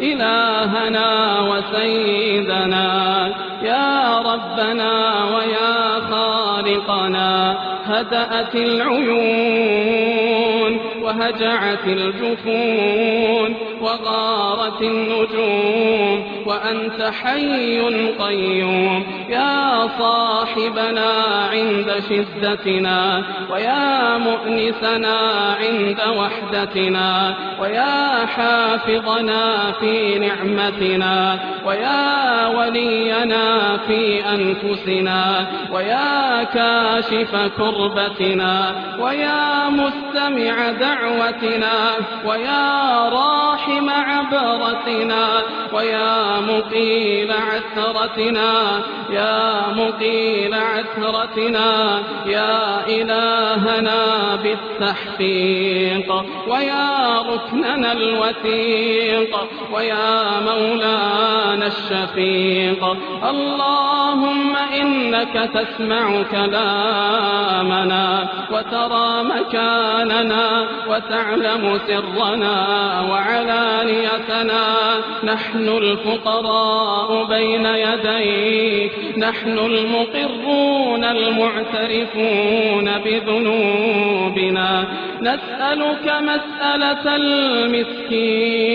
إلهنا وسيدنا يا ربنا ويا خالقنا. هدأت العيون وهجعت الجفون وغارت النجوم وأنت حي قيوم يا صاحبنا عند شدتنا ويا مؤنسنا عند وحدتنا ويا حافظنا في نعمتنا ويا ولينا في أنفسنا ويا كاشف كربتنا ويا مستمع دعوتنا ويا راحم عبرتنا ويا مقيل عثرتنا يا مقيل عثرتنا يا إلهنا بالتحقيق ويا ركننا الوثيق ويا مولانا الشفيق. اللهم إنك تسمع كلامنا وترى مكاننا وتعلم سرنا وعلانيتنا. نحن الفقراء بين يديك، نحن المقرون المعترفون بذنوبنا، نسألك مسألة المسكين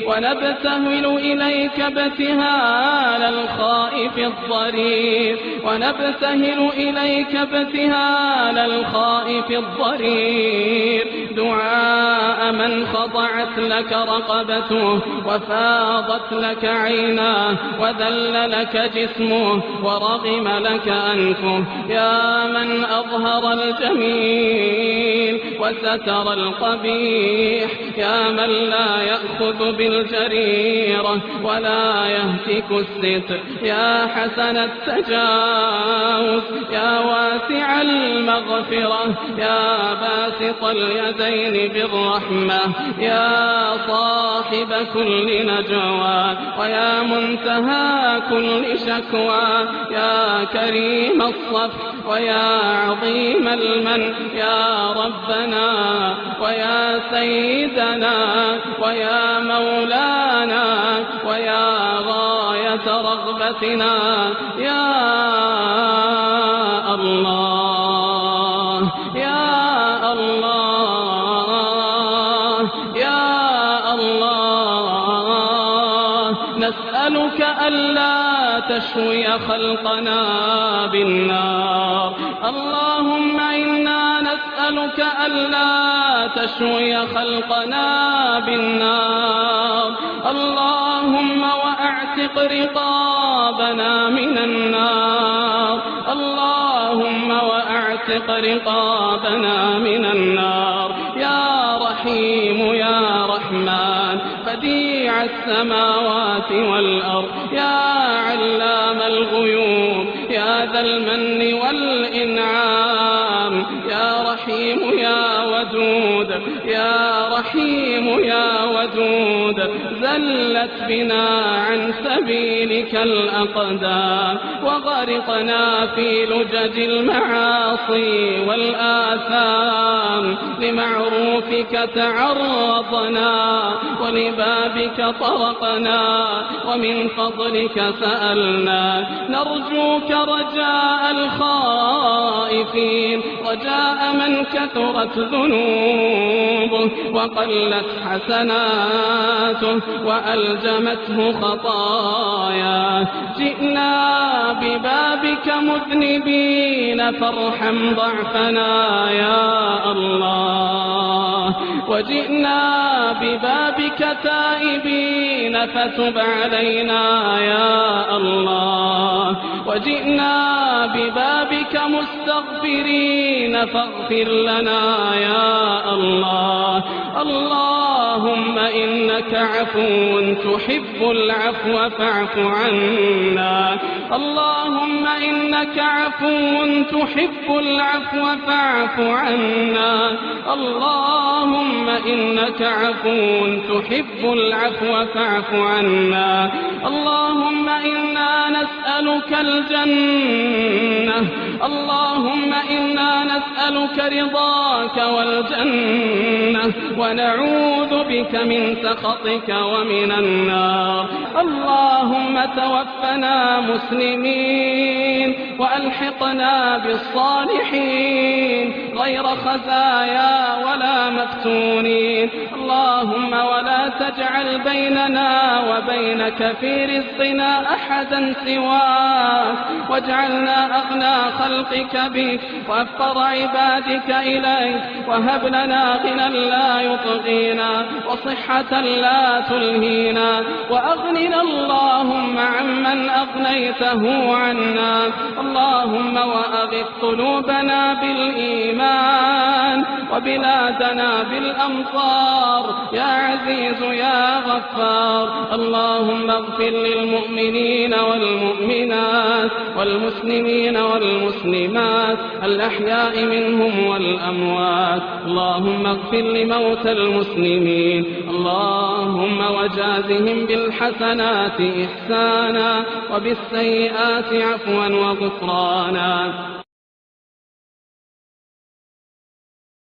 ونبتهل إليك ابتهال الخائف الضرير، ونبتهل إليك ابتهال الخائف الضرير، دعاء من خضعت لك رقبته وفاضت لك عيناه وذل لك جسمه ورغم لك أنفه، يا من أظهر الجميل وستر القبيح، يا من لا يأخذ بالجريرة ولا يهتك الستر، يا حسن التجاوز، يا واسع المغفرة، يا باسط اليدين بالرحمة، يا صاحب كل نجوى ويا منتهى كل شكوى، يا كريم الصف ويا عظيم المن، يا ربنا ويا سيدنا ويا مولانا ويا غاية رغبتنا، يا الله يا الله يا الله. نسألك ألا تشوي خلقنا بالنار، اللهم إنا نسألك ألا تشوي خلقنا بالنار، اللهم وأعتق رقابنا من النار، اللهم وأعتق رقابنا من النار، يا رحيم يا رحمن بديع السماوات والأرض، يا علام الغيوب، يا ذا المن والإنعام، يا رحيم يا ودود، يا رحيم يا ودود. زلت بنا عن سبيلك الأقدام وغرقنا في لجج المعاصي والآثام، لمعروفك تعرضنا ولبابك طرقنا ومن فضلك سألنا، نرجوك رجاء الخائفين، رجاء من كثرت ذنوبه وقلت حسناته وألجمته خطاياه. جئنا ببابك مذنبين فارحم ضعفنا يا الله، وجئنا ببابك تائبين فتب علينا يا الله، وجئنا ببابك مستغفرين فاغفر لنا يا الله. اللهم إنك عفو تحب العفو فاعف عنا، اللهم إنك عفو تحب العفو فاعف عنا. الله اللهم إنك عفو تحب العفو فاعف عنا. اللهم إنا نسألك الجنة، اللهم إنا نسألك رضاك والجنة ونعوذ بك من سخطك ومن النار. اللهم توفنا مسلمين وألحقنا بالصالحين غير خزايا ولا مفتونين. اللهم ولا تجعل بيننا وبينك في رزقنا أحدا سواك، واجعلنا أغنى خلقك بك وأفقر عبادك إليك، وهب لنا غنى لا يطغينا وصحة لا تلهينا، وأغننا اللهم عمن أغنيته عنا. اللهم وأغث قلوبنا بالإيمان وبلادنا بالأمطار يا عزيز يا غفار. اللهم اغفر للمؤمنين والمؤمنات والمسلمين والمسلمات الأحياء منهم والأموات. اللهم اغفر لموتى المسلمين، اللهم وجازهم بالحسنات إحسانا وبالسيئات عفوا وغفرانا.